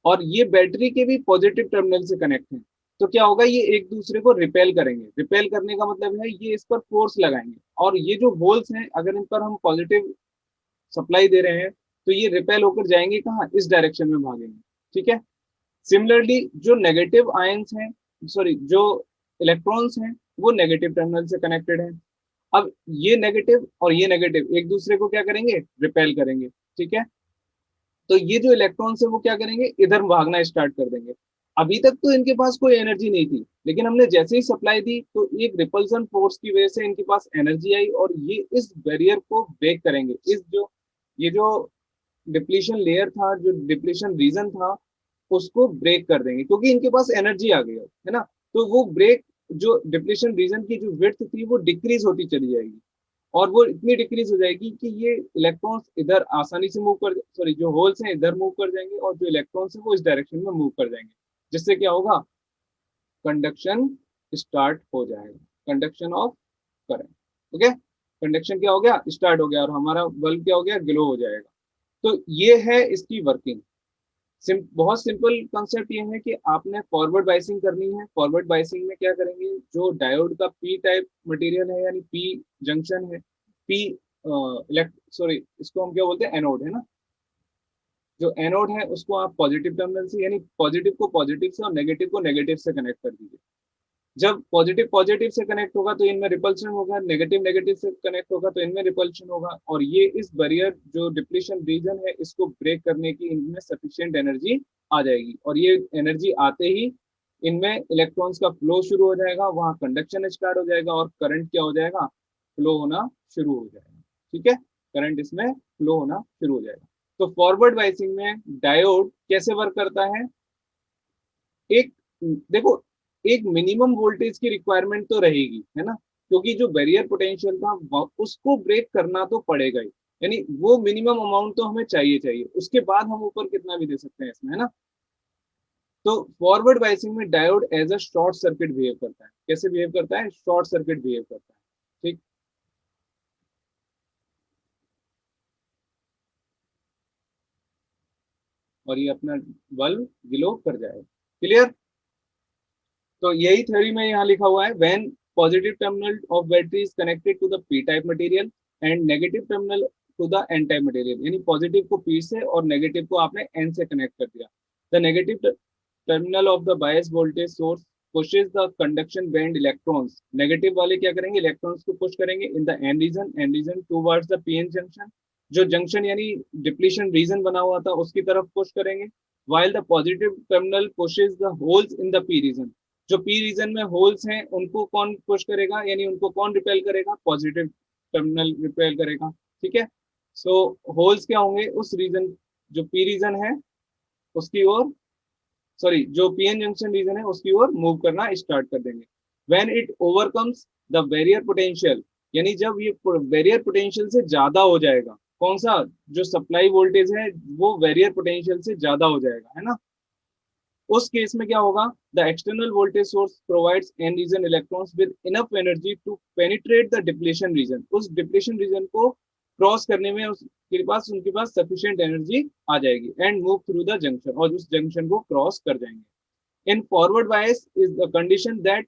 और ये बैटरी के भी पॉजिटिव टर्मिनल से कनेक्ट है। तो क्या होगा? ये एक दूसरे को रिपेल करेंगे। रिपेल करने का मतलब है ये इस पर फोर्स लगाएंगे, और ये जो होल्स हैं अगर इन पर हम पॉजिटिव सप्लाई दे रहे हैं तो ये रिपेल होकर जाएंगे कहाँ? इस डायरेक्शन में भागेंगे। ठीक है, सिमिलरली जो नेगेटिव आयंस हैं, सॉरी जो इलेक्ट्रॉन्स हैं, वो नेगेटिव टर्मिनल से कनेक्टेड हैं। अब ये नेगेटिव और ये नेगेटिव एक दूसरे को क्या करेंगे? रिपेल करेंगे। ठीक है, तो ये जो इलेक्ट्रॉन्स है वो क्या करेंगे? इधर भागना स्टार्ट कर देंगे। अभी तक तो इनके पास कोई एनर्जी नहीं थी, लेकिन हमने जैसे ही सप्लाई दी तो एक रिपल्सन फोर्स की वजह से इनके पास एनर्जी आई, और ये इस बैरियर को ब्रेक करेंगे। इस जो ये जो डिप्लीशन लेयर था, जो डिप्लीशन रीजन था, उसको ब्रेक कर देंगे, क्योंकि इनके पास एनर्जी आ गई है ना। तो वो ब्रेक, जो डिप्लीशन रीजन की जो विड्थ थी वो डिक्रीज होती चली जाएगी, और वो इतनी डिक्रीज हो जाएगी कि ये इलेक्ट्रॉन्स इधर आसानी से मूव कर, सॉरी जो होल्स हैं इधर मूव कर जाएंगे, और जो इलेक्ट्रॉन्स हैं वो इस डायरेक्शन में मूव कर जाएंगे। जिससे क्या होगा? कंडक्शन स्टार्ट हो जाएगा, conduction of current. Okay, conduction क्या हो गया? स्टार्ट हो गया, और हमारा बल्ब क्या हो गया? ग्लो हो जाएगा। तो ये है इसकी वर्किंग। बहुत सिंपल कंसेप्ट ये है कि आपने फॉरवर्ड बाइसिंग करनी है। फॉरवर्ड बाइसिंग में क्या करेंगे? जो डायोड का पी टाइप मटेरियल है, यानी पी जंक्शन है, पी सॉरी इसको हम क्या बोलते हैं? एनोड है ना। जो एनोड है उसको आप पॉजिटिव टर्मिनल से, यानी पॉजिटिव को पॉजिटिव से और नेगेटिव को नेगेटिव से कनेक्ट कर दीजिए। जब पॉजिटिव पॉजिटिव से कनेक्ट होगा तो इनमें रिपल्शन होगा, नेगेटिव नेगेटिव से कनेक्ट होगा तो इनमें रिपल्शन होगा, और ये इस बैरियर जो डिप्लीशन रीजन है इसको ब्रेक करने की इनमें सफिशिएंट एनर्जी आ जाएगी। और ये एनर्जी आते ही इनमें इलेक्ट्रॉन्स का फ्लो शुरू हो जाएगा, वहां कंडक्शन स्टार्ट हो जाएगा, और करंट क्या हो जाएगा? फ्लो होना शुरू हो जाएगा। ठीक है, करंट इसमें फ्लो होना शुरू हो जाएगा। तो फॉरवर्ड बाइसिंग में डायोड कैसे वर्क करता है? एक देखो, एक मिनिमम वोल्टेज की रिक्वायरमेंट तो रहेगी, है ना, क्योंकि जो बैरियर पोटेंशियल था उसको ब्रेक करना तो पड़ेगा ही, यानी वो मिनिमम अमाउंट तो हमें चाहिए चाहिए, उसके बाद हम ऊपर कितना भी दे सकते हैं इसमें, है ना। तो फॉरवर्ड बायसिंग में diode as a short circuit behave करता है। कैसे बिहेव करता है? शॉर्ट सर्किट बिहेव करता है। ठीक। और ये अपना बल्ब ग्लो कर जाएगा। क्लियर? तो यही थ्योरी में यहाँ लिखा हुआ है, when positive terminal of battery is connected to the p type material and negative terminal to the n type material, यानी पॉजिटिव को पी से और नेगेटिव को आपने एन से कनेक्ट कर दिया। The negative terminal of the bias voltage source pushes the conduction band electrons, negative वाले क्या करेंगे? इलेक्ट्रॉन्स को पुश करेंगे in the n region towards the pn junction, जो जंक्शन यानी डिप्लीशन रीजन बना हुआ था उसकी तरफ पुश करेंगे। while the positive terminal pushes the holes in the p region, जो पी रीजन में होल्स हैं उनको कौन पुश करेगा, यानी उनको कौन रिपेल करेगा? पॉजिटिव टर्मिनल रिपेल करेगा। ठीक है। सो होल्स क्या होंगे? उस रीजन, जो पी रीजन है उसकी ओर, सॉरी जो पीएन जंक्शन रीजन है उसकी ओर मूव करना स्टार्ट कर देंगे। When it overcomes the barrier potential, यानी जब ये बैरियर पोटेंशियल से ज्यादा हो जाएगा, कौन सा? जो सप्लाई वोल्टेज है वो बैरियर पोटेंशियल से ज्यादा हो जाएगा, है ना। उस केस में क्या होगा? The external voltage source provides n region electrons with enough energy to penetrate the depletion region, उस डिप्लीशन रीजन को क्रॉस करने में उनके पास सफिशिएंट एनर्जी आ जाएगी and move through the junction, और उस जंक्शन को क्रॉस कर जाएंगे। In forward bias is the condition that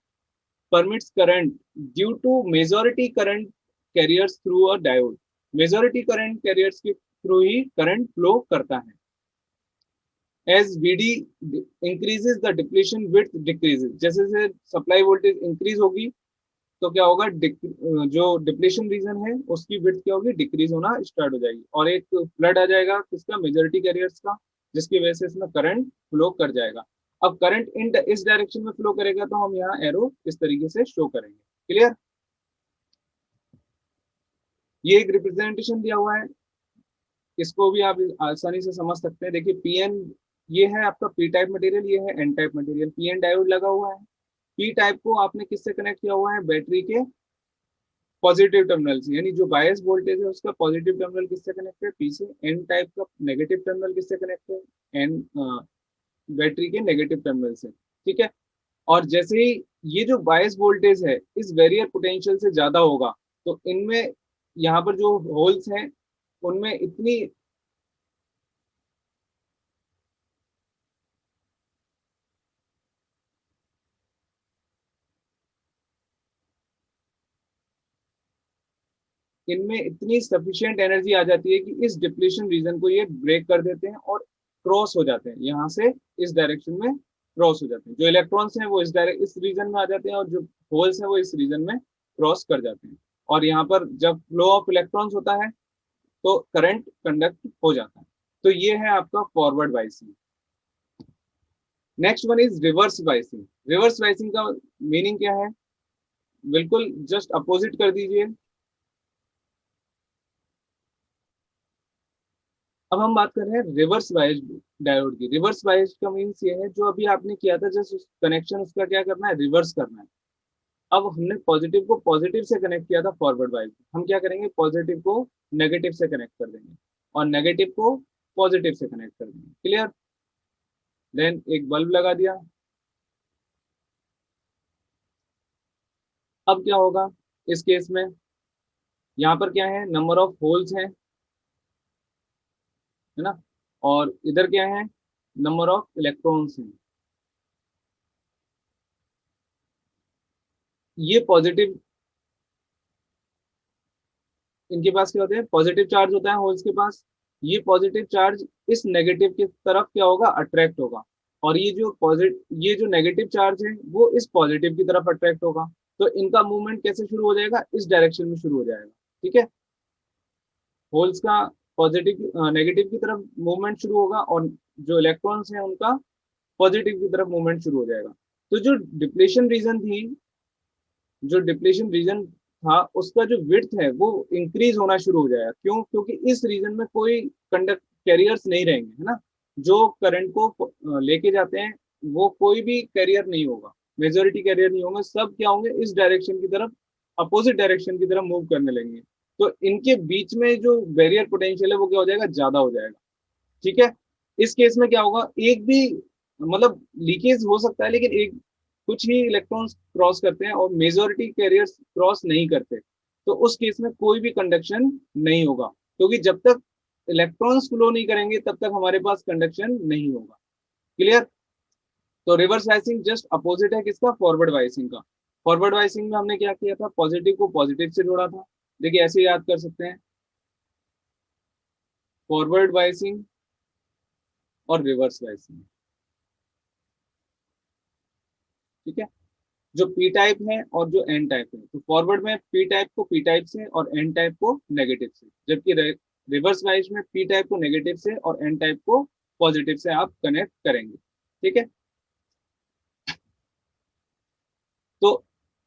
permits current due to majority current carriers through a diode, majority current carriers के थ्रू ही करंट फ्लो करता है। as Vd increases the depletion width decreases, जैसे जैसे सप्लाई वोल्टेज इंक्रीज होगी तो क्या होगा? जो डिप्लेशन रीजन है उसकी विड्थ क्या होगी? डिक्रीज होना स्टार्ट हो जाएगी, और एक फ्लड आ जाएगा किसका? मेजॉरिटी कैरियर्स का, जिसकी वजह से इसमें करंट फ्लो कर जाएगा। अब करंट इस डायरेक्शन में फ्लो करेगा तो हम यहाँ एरो इस तरीके से शो करेंगे। क्लियर? ये एक रिप्रेजेंटेशन दिया हुआ है, इसको भी आप आसानी से समझ सकते हैं। देखिए पीएन, ये है आपका पी टाइप मटेरियल, ये है n type material. Pn diode लगा हुआ है, पी टाइप को आपने किससे कनेक्ट किया हुआ है? बैटरी के पॉजिटिव टर्मिनल से, यानी जो बायस वोल्टेज है उसका पॉजिटिव टर्मिनल किससे कनेक्ट है? पी से। एन टाइप का नेगेटिव टर्मिनल किससे कनेक्ट है? एन बैटरी के नेगेटिव टर्मिनल से। ठीक है। और जैसे ही ये जो बायस वोल्टेज है इस बैरियर पोटेंशियल से ज्यादा होगा तो इनमें, यहाँ पर जो होल्स हैं उनमें इतनी, इनमें इतनी सफिशिएंट एनर्जी आ जाती है कि इस डिप्लीशन रीजन को ये ब्रेक कर देते हैं और क्रॉस हो जाते हैं, यहाँ से इस डायरेक्शन में क्रॉस हो जाते हैं। जो इलेक्ट्रॉन्स हैं वो इस रीजन में आ जाते हैं और जो होल्स हैं वो इस रीजन में क्रॉस कर जाते हैं, और यहाँ पर जब फ्लो ऑफ इलेक्ट्रॉन्स होता है तो करंट कंडक्ट हो जाता है। तो ये है आपका forward biasing. Next one is reverse biasing. Reverse biasing का मीनिंग क्या है? बिल्कुल जस्ट अपोजिट कर दीजिए। अब हम बात कर रहे हैं रिवर्स बायस डायोड की। रिवर्स बायस का मीन्स ये है, जो अभी आपने किया था जस्ट कनेक्शन, उसका क्या करना है? रिवर्स करना है। अब हमने पॉजिटिव को पॉजिटिव से कनेक्ट किया था फॉरवर्ड बायस, हम क्या करेंगे? पॉजिटिव को नेगेटिव से कनेक्ट कर देंगे और नेगेटिव को पॉजिटिव से कनेक्ट कर देंगे। क्लियर? देन एक बल्ब लगा दिया। अब क्या होगा इस केस में? यहाँ पर क्या है? नंबर ऑफ होल्स है ना, और इधर क्या है? नंबर ऑफ इलेक्ट्रॉन्स हैं। ये पॉजिटिव, इनके पास क्या होते हैं? पॉजिटिव चार्ज होता है होल्स के पास। ये पॉजिटिव चार्ज इस नेगेटिव की तरफ क्या होगा? अट्रैक्ट होगा, और ये जो नेगेटिव चार्ज है वो इस पॉजिटिव की तरफ अट्रैक्ट होगा। तो इनका मूवमेंट कैसे शुरू हो जाएगा? इस डायरेक्शन में शुरू हो जाएगा। ठीक है। होल्स का पॉजिटिव नेगेटिव की तरफ मूवमेंट शुरू होगा और जो इलेक्ट्रॉन्स हैं उनका पॉजिटिव की तरफ मूवमेंट शुरू हो जाएगा। तो जो डिप्लेशन रीजन था उसका जो विड्थ है वो इंक्रीज होना शुरू हो जाएगा। क्यों? क्योंकि इस रीजन में कोई कंडक्ट कैरियर्स नहीं रहेंगे, है ना। जो करंट को लेके जाते हैं वो कोई भी कैरियर नहीं होगा, मेजोरिटी कैरियर नहीं होंगे, सब क्या होंगे, इस डायरेक्शन की तरफ, अपोजिट डायरेक्शन की तरफ मूव करने लगेंगे। तो इनके बीच में जो बैरियर पोटेंशियल है वो क्या हो जाएगा, ज्यादा हो जाएगा। ठीक है। इस केस में क्या होगा, एक भी मतलब लीकेज हो सकता है, लेकिन एक कुछ ही इलेक्ट्रॉन्स क्रॉस करते हैं और मेजोरिटी कैरियर्स क्रॉस नहीं करते। तो उस केस में कोई भी कंडक्शन नहीं होगा, क्योंकि जब तक इलेक्ट्रॉन्स फ्लो नहीं करेंगे तब तक हमारे पास कंडक्शन नहीं होगा। क्लियर। तो रिवर्स बायसिंग जस्ट अपोजिट है किसका, फॉरवर्ड बायसिंग का। फॉरवर्ड बायसिंग में हमने क्या किया था, पॉजिटिव को पॉजिटिव से जोड़ा था। देखिए ऐसे याद कर सकते हैं, फॉरवर्ड बायसिंग और रिवर्स बायसिंग। ठीक है। जो पी टाइप है और जो एन टाइप है, तो फॉरवर्ड में पी टाइप को पी टाइप से और एन टाइप को नेगेटिव से, जबकि रिवर्स बायस में पी टाइप को नेगेटिव से और एन टाइप को पॉजिटिव से आप कनेक्ट करेंगे। ठीक है। तो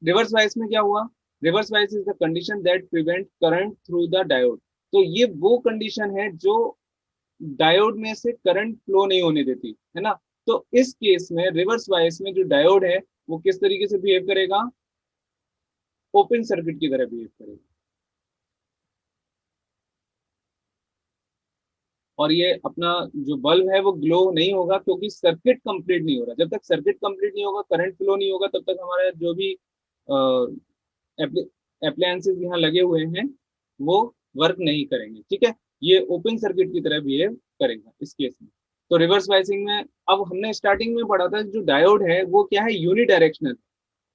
रिवर्स बायस में क्या हुआ, reverse bias is the condition that prevent current through the diode. तो ये वो कंडीशन है जो डायोड में से करंट फ्लो नहीं होने देती है ना। तो इस केस में रिवर्स बायस में जो डायोड है वो किस तरीके से बिहेव करेगा, ओपन सर्किट की तरह बिहेव करेगा। और ये अपना जो बल्ब है वो ग्लो नहीं होगा, क्योंकि सर्किट कंप्लीट नहीं हो रहा। जब तक सर्किट कंप्लीट नहीं होगा, करंट फ्लो नहीं होगा, तब तक हमारा जो भी अप्लायंसेस यहाँ लगे हुए हैं वो वर्क नहीं करेंगे। ठीक है। ये ओपन सर्किट की तरह बिहेव करेगा इस केस में। तो रिवर्स बायसिंग में अब हमने स्टार्टिंग में पढ़ा था, जो डायोड है वो क्या है, यूनिडायरेक्शनल।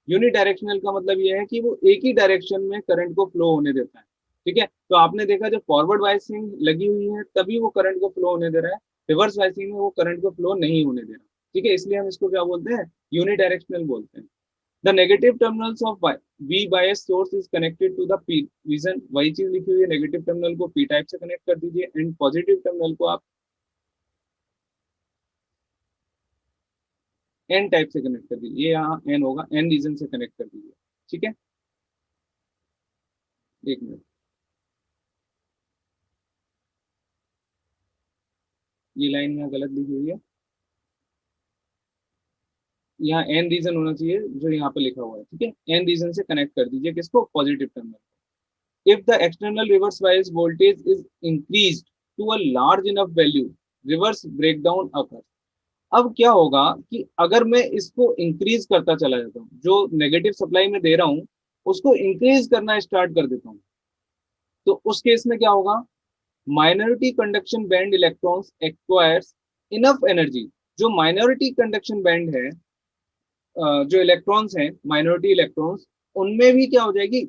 यूनिडायरेक्शनल का मतलब ये है कि वो एक ही डायरेक्शन में करंट को फ्लो होने देता है। ठीक है। तो आपने देखा जब फॉरवर्ड वाइसिंग लगी हुई है तभी वो करंट को फ्लो होने दे रहा है, रिवर्स वाइसिंग में वो करंट को फ्लो नहीं होने दे रहा। ठीक है। इसलिए हम इसको क्या बोलते हैं, यूनिडायरेक्शनल बोलते हैं। The negative terminals of V bias source is connected to the p region. वही चीज लिखी हुई है, नेगेटिव टर्मिनल को पी टाइप से कनेक्ट कर दीजिए एंड पॉजिटिव टर्मिनल को आप एन टाइप से कनेक्ट कर दीजिए। ये यहाँ एन होगा, एन रीजन से कनेक्ट कर दीजिए। ठीक है। एक मिनट, ये लाइन यहाँ गलत लिखी हुई है, यहाँ एन रीजन होना चाहिए जो यहाँ पे लिखा हुआ है। ठीक है। एन रीजन से कनेक्ट कर दीजिए किसको, positive terminal. If the external reverse bias voltage is increased to a large enough value, reverse breakdown occur. अब क्या होगा कि अगर मैं इसको इंक्रीज करता चला जाता हूँ, जो नेगेटिव सप्लाई में दे रहा हूँ उसको इंक्रीज करना स्टार्ट कर देता हूँ, तो उस केस में क्या होगा, minority conduction band electrons acquires enough energy. जो माइनॉरिटी कंडक्शन बैंड है, जो इलेक्ट्रॉन्स हैं माइनॉरिटी इलेक्ट्रॉन्स, उनमें भी क्या हो जाएगी,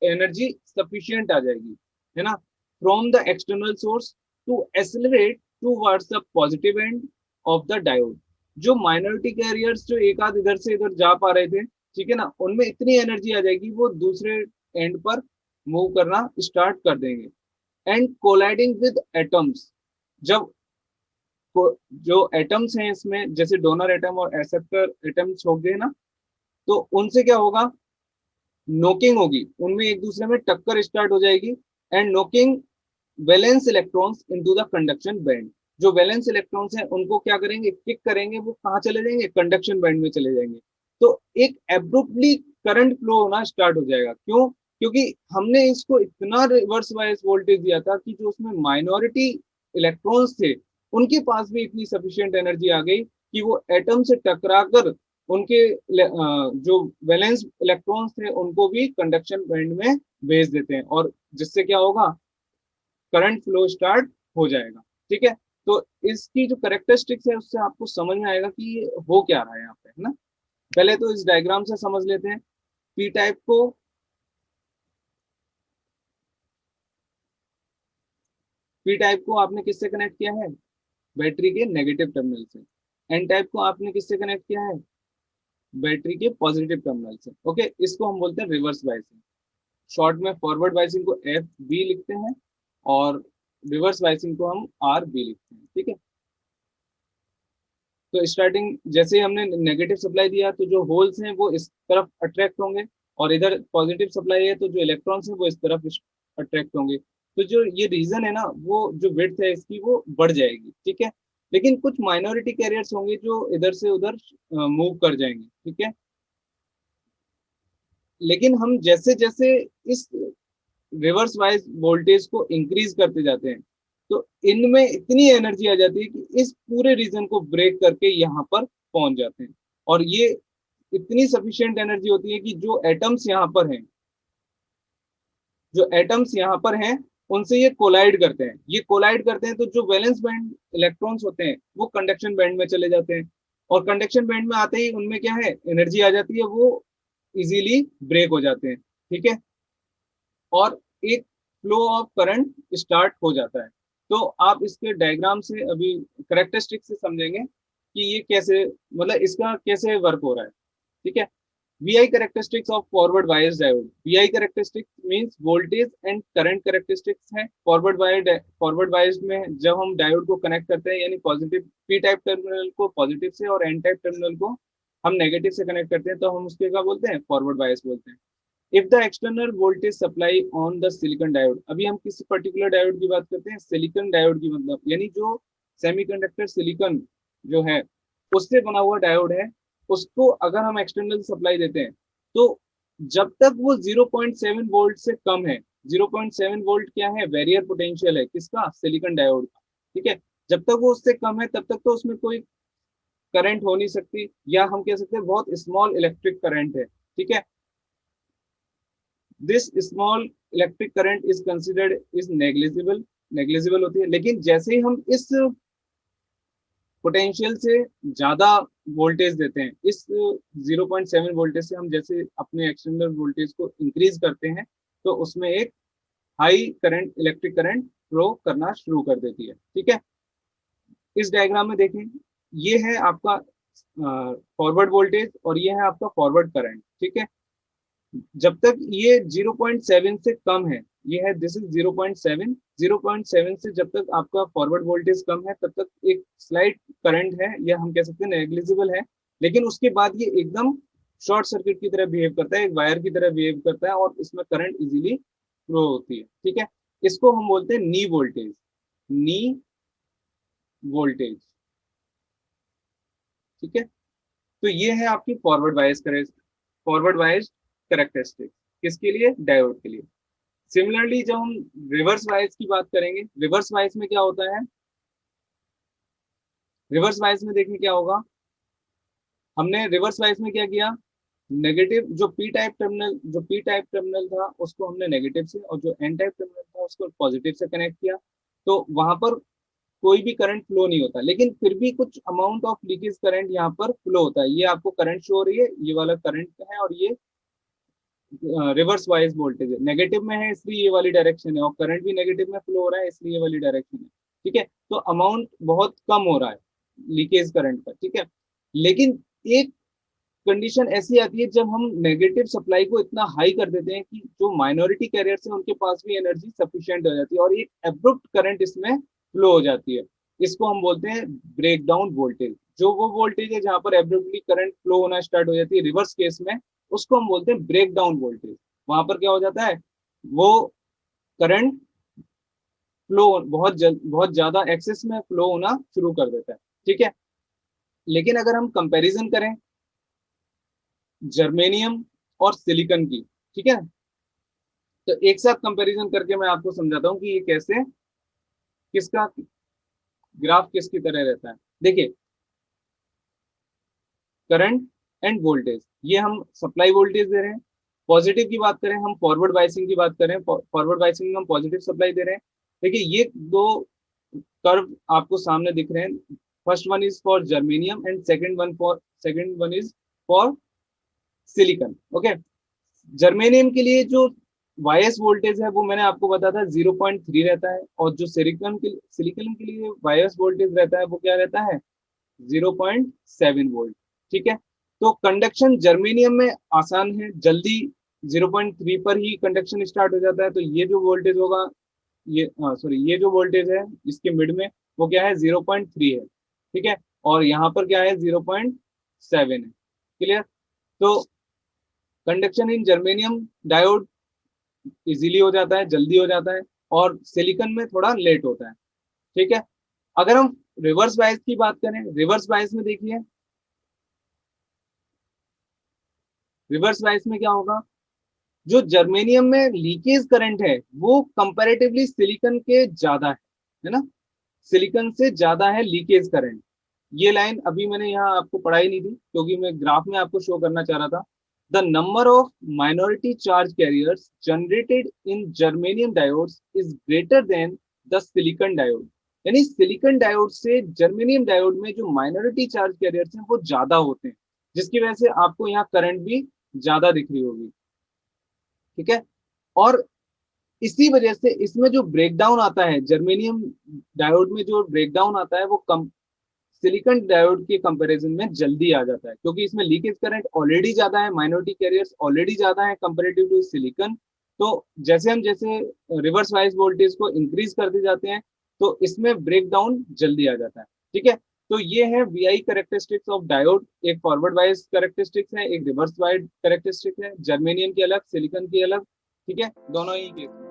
एनर्जी सफिशिएंट आ जाएगी, है ना, from the external source to accelerate towards the positive end of the diode. जो माइनॉरिटी कैरियर्स जो एक आध इधर से इधर जा पा रहे थे, ठीक है ना, उनमें इतनी एनर्जी आ जाएगी वो दूसरे एंड पर मूव करना स्टार्ट कर देंगे। एंड कोलाइडिंग विद एटम्स, जब जो एटम्स हैं इसमें, जैसे डोनर एटम और एक्सेप्टर एटम्स हो गए ना, तो उनसे क्या होगा, नोकिंग होगी, उनमें एक दूसरे में टक्कर स्टार्ट हो जाएगी। And knocking valence electrons into the conduction band. जो वैलेंस इलेक्ट्रॉन्स हैं उनको क्या करेंगे, किक करेंगे, वो कहाँ चले जाएंगे, कंडक्शन बैंड में चले जाएंगे। तो एक एब्रुप्टली करंट फ्लो होना स्टार्ट हो जाएगा। क्यों, क्योंकि हमने इसको इतना रिवर्स बायस वोल्टेज दिया था कि जो उसमें माइनॉरिटी इलेक्ट्रॉन्स थे उनके पास भी इतनी सफिशिएंट एनर्जी आ गई कि वो एटम से टकराकर उनके जो वैलेंस इलेक्ट्रॉन्स थे उनको भी कंडक्शन बैंड में भेज देते हैं, और जिससे क्या होगा, करंट फ्लो स्टार्ट हो जाएगा। ठीक है। तो इसकी जो करेक्टरिस्टिक्स है उससे आपको समझ में आएगा कि ये हो क्या रहा है यहाँ पे, है ना। पहले तो इस डायग्राम से समझ लेते हैं। पी टाइप को, पी टाइप को आपने किससे कनेक्ट किया है, बैटरी के नेगेटिव टर्मिनल से। एन टाइप को आपने किससे कनेक्ट किया है, बैटरी के पॉजिटिव टर्मिनल से। ओके, इसको हम बोलते हैं रिवर्स बायसिंग। शॉर्ट में फॉरवर्ड बायसिंग को एफ बी लिखते हैं और रिवर्स बायसिंग को हम आर बी लिखते हैं। ठीक है। तो स्टार्टिंग जैसे ही हमने नेगेटिव सप्लाई दिया तो जो होल्स हैं वो इस तरफ अट्रैक्ट होंगे, और इधर पॉजिटिव सप्लाई है तो जो इलेक्ट्रॉन्स हैं वो इस तरफ अट्रैक्ट होंगे। तो जो ये रीजन है ना, वो जो विड्थ है इसकी वो बढ़ जाएगी। ठीक है। लेकिन कुछ माइनॉरिटी कैरियर्स होंगे जो इधर से उधर मूव कर जाएंगे। ठीक है। लेकिन हम जैसे जैसे इस रिवर्स बायस वोल्टेज को इंक्रीज करते जाते हैं तो इनमें इतनी एनर्जी आ जाती है कि इस पूरे रीजन को ब्रेक करके यहाँ पर पहुंच जाते हैं। और ये इतनी सफिशिएंट एनर्जी होती है कि जो एटम्स यहाँ पर हैं उनसे ये कोलाइड करते हैं। ये कोलाइड करते हैं तो जो वैलेंस बैंड इलेक्ट्रॉन्स होते हैं वो कंडक्शन बैंड में चले जाते हैं, और कंडक्शन बैंड में आते ही उनमें क्या है, एनर्जी आ जाती है, वो इजीली ब्रेक हो जाते हैं। ठीक है, और एक फ्लो ऑफ करंट स्टार्ट हो जाता है। तो आप इसके डायग्राम से अभी करेक्टरिस्टिक से समझेंगे कि ये कैसे, मतलब इसका कैसे वर्क हो रहा है। ठीक है, VI characteristics of forward bias diode. VI characteristics means voltage and current characteristics है। फॉरवर्ड बायस्ड में जब हम डायोड को कनेक्ट करते हैं, यानी पॉजिटिव पी टाइप टर्मिनल को पॉजिटिव से और एन टाइप टर्मिनल को हम नेगेटिव से कनेक्ट करते हैं, तो हम उसके क्या बोलते हैं, फॉरवर्ड बायस बोलते हैं। If the external voltage supply on the silicon diode, अभी हम किसी पर्टिकुलर डायोड की बात करते हैं, सिलिकॉन डायोड की, मतलब यानी जो सेमीकंडक्टर सिलिकॉन जो है उससे बना हुआ डायोड है, उसको अगर हम एक्सटर्नल सप्लाई देते हैं तो जब तक वो 0.7 वोल्ट से कम है, 0.7 वोल्ट क्या है, बैरियर पोटेंशियल है किसका, सिलिकॉन डायोड का। ठीक है, जब तक वो उससे कम है तब तक तो उसमें कोई करंट हो नहीं सकती, या हम कह सकते हैं बहुत स्मॉल इलेक्ट्रिक करंट है। ठीक है, this small electric current is considered is negligible, negligible होती है। लेकिन जैसे ही हम इस पोटेंशियल से ज्यादा वोल्टेज देते हैं, इस 0.7 वोल्टेज से हम जैसे अपने एक्सटर्नल वोल्टेज को इंक्रीज करते हैं, तो उसमें एक high current, electric current flow करना शुरू कर देती है। ठीक है, इस डायग्राम में देखें, ये है आपका फॉरवर्ड वोल्टेज और ये है आपका फॉरवर्ड करंट। ठीक है, जब तक ये 0.7 से कम है, ये है दिस इज 0.7, 0.7 से जब तक आपका फॉरवर्ड वोल्टेज कम है तब तक एक स्लाइट करंट है, या हम कह सकते हैं नेग्लिजिबल है। लेकिन उसके बाद ये एकदम शॉर्ट सर्किट की तरह बिहेव करता है, एक वायर की तरह बिहेव करता है, और इसमें करंट इजीली फ्लो होती है। ठीक है, इसको हम बोलते हैं नी वोल्टेज, नी वोल्टेज। ठीक है, तो ये है आपकी फॉरवर्ड बायस करेक्टरिस्टिक, किसके लिए, डायोड के लिए। सिमिलरली जब हम रिवर्स बायस की बात करेंगे, रिवर्स बायस में क्या होता है, रिवर्स बायस में देखिए क्या होगा, हमने रिवर्स बायस में क्या किया, नेगेटिव जो पी टाइप टर्मिनल था उसको हमने नेगेटिव से, और जो एन टाइप टर्मिनल था उसको पॉजिटिव से कनेक्ट किया, तो वहां पर कोई भी करंट फ्लो नहीं होता, लेकिन फिर भी कुछ अमाउंट ऑफ लीकेज करंट यहाँ पर फ्लो होता है। ये आपको करंट शो हो रही है, ये वाला करंट है, और ये रिवर्स वाइज वोल्टेज है, नेगेटिव में है इसलिए ये वाली डायरेक्शन है, और करंट भी नेगेटिव में फ्लो हो रहा है इसलिए ये वाली डायरेक्शन है। ठीक है, तो अमाउंट बहुत कम हो रहा है लीकेज करंट का। ठीक है, लेकिन एक कंडीशन ऐसी आती है जब हम नेगेटिव सप्लाई को इतना हाई कर देते हैं कि जो माइनॉरिटी कैरियर्स हैं उनके पास भी एनर्जी सफिशिएंट हो जाती है, और एक एब्रुप्ट करंट इसमें फ्लो हो जाती है। इसको हम बोलते हैं ब्रेक डाउन वोल्टेज। जो वो वोल्टेज है जहां पर एब्रुप्टली करंट फ्लो होना स्टार्ट हो जाती है रिवर्स केस में, उसको हम बोलते हैं ब्रेक डाउन वोल्टेज। वहां पर क्या हो जाता है, वो करंट फ्लो बहुत ज्यादा एक्सेस में फ्लो होना शुरू कर देता है। ठीक है, लेकिन अगर हम कंपैरिजन करें जर्मेनियम और सिलिकॉन की, ठीक है, तो एक साथ कंपैरिजन करके मैं आपको समझाता हूँ कि ये कैसे, किसका ग्राफ किसकी तरह रहता है। देखिए, करंट एंड वोल्टेज, ये हम सप्लाई वोल्टेज दे रहे हैं। पॉजिटिव की बात करें, हम फॉरवर्ड बाइसिंग की बात करें, फॉरवर्ड बाइसिंग में हम पॉजिटिव सप्लाई दे रहे हैं। देखिए, ये दो कर्व आपको सामने दिख रहे हैं, first one is for germanium and second one is for silicon. Okay, germanium के लिए जो वाईएस वोल्टेज है वो मैंने आपको बताया था 0.3 रहता है, और जो सिलिकॉन के लिए वाईएस वोल्टेज रहता है वो क्या रहता है, 0.7 वोल्ट। ठीक है, तो कंडक्शन जर्मेनियम में आसान है, जल्दी 0.3 पर ही कंडक्शन स्टार्ट हो जाता है। तो ये जो वोल्टेज होगा, ये जो वोल्टेज है इसके मिड में, वो क्या है, 0.3 है। ठीक है, और यहाँ पर क्या है, 0.7 है। क्लियर, तो कंडक्शन इन जर्मेनियम डायोड इजीली हो जाता है, जल्दी हो जाता है, और सिलिकॉन में थोड़ा लेट होता है। ठीक है, अगर हम रिवर्स बायस की बात करें, रिवर्स बायस में देखिए, रिवर्स बायस में क्या होगा, जो जर्मेनियम में लीकेज करंट है वो कंपैरेटिवली सिलिकॉन के ज्यादा है ना, सिलिकॉन से ज्यादा है लीकेज करंट। ये लाइन अभी मैंने यहाँ आपको पढ़ाई नहीं थी क्योंकि मैं ग्राफ में आपको शो करना चाह रहा था। The number of minority charge carriers generated in germanium diodes is greater than the silicon diode. यानी सिलिकॉन डायोड से जर्मेनियम डायोड में जो माइनॉरिटी चार्ज कैरियर्स हैं वो ज्यादा होते हैं, जिसकी वजह से आपको यहाँ करंट भी ज्यादा दिख रही होगी। ठीक है। और इसी वजह से इसमें जो ब्रेकडाउन आता है जर्मेनियम डायोड में, जो ब्रेकडाउन आता है वो कम सिलिकॉन डायोड के कंपैरिजन में जल्दी आ जाता है, क्योंकि इसमें लीकेज करंट ऑलरेडी ज्यादा है, माइनॉरिटी कैरियर्स ऑलरेडी ज्यादा है कंपैरेटिव टू सिलिकॉन। तो जैसे रिवर्स बायस वोल्टेज को इंक्रीज करते जाते हैं तो इसमें ब्रेकडाउन जल्दी आ जाता है। ठीक है। तो ये है वीआई करेक्टरिस्टिक्स ऑफ डायोड। एक फॉरवर्ड बायस करेक्टरिस्टिक्स है, एक रिवर्स बायस करेक्टरिस्टिक्स है, जर्मेनियम की अलग, सिलिकॉन की अलग। ठीक है, दोनों ही केस में।